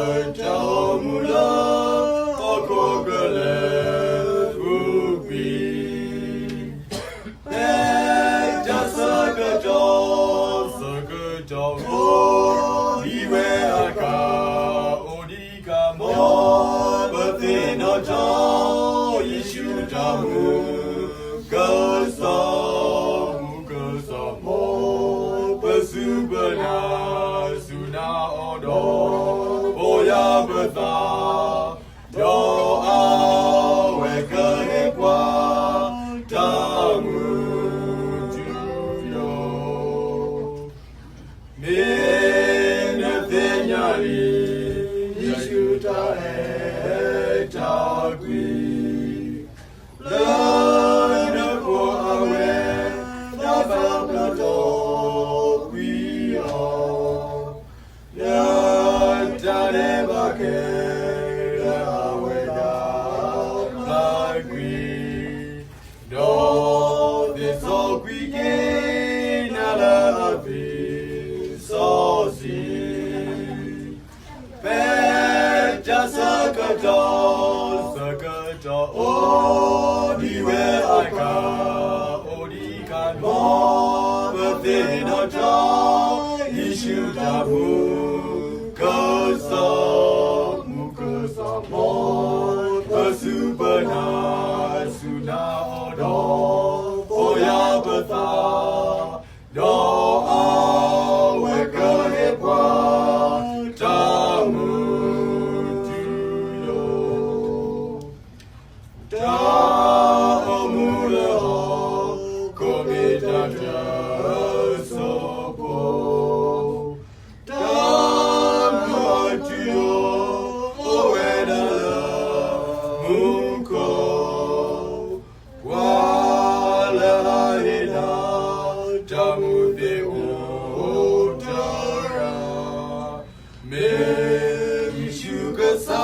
Pechamula Okokale Rupi Jasakajo Sakajo Iwe Aka Odika Mo Bathino Jo Yishu Jamu Kasa Mukasa Mo Pasubana Suna Odo Oya Bata Yo Awekane Kwa Tamu Juyo Minathinyali Yishuta Etagui Lana Ko Awe Nabato We are Yatane Bake Aweda Lagui Do This all we gain Alavi Saucy Pejasakajo Sakajo Odiwe Aka Odika Mo Bathino Jo Yishu Jamu Kasa Mukasa Mo Pasubana Suna Odo Oya Bata Do Awekane Kwa Tamu Juyo Tamula Komita Sopo Tamutio Oweda Muko Wala Hina Tamude Utara Me Yishugasa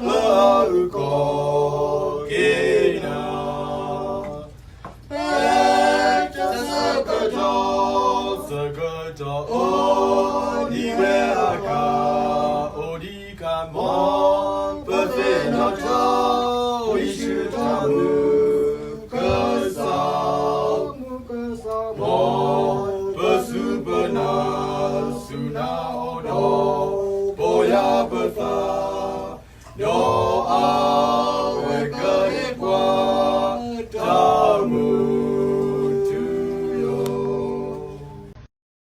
Lauko Kena Sakajo Odiwe Aka Odika Mo Bathino Jo Yishu Jamu Kasa Mo Pasubana Suna Odo Boya Batha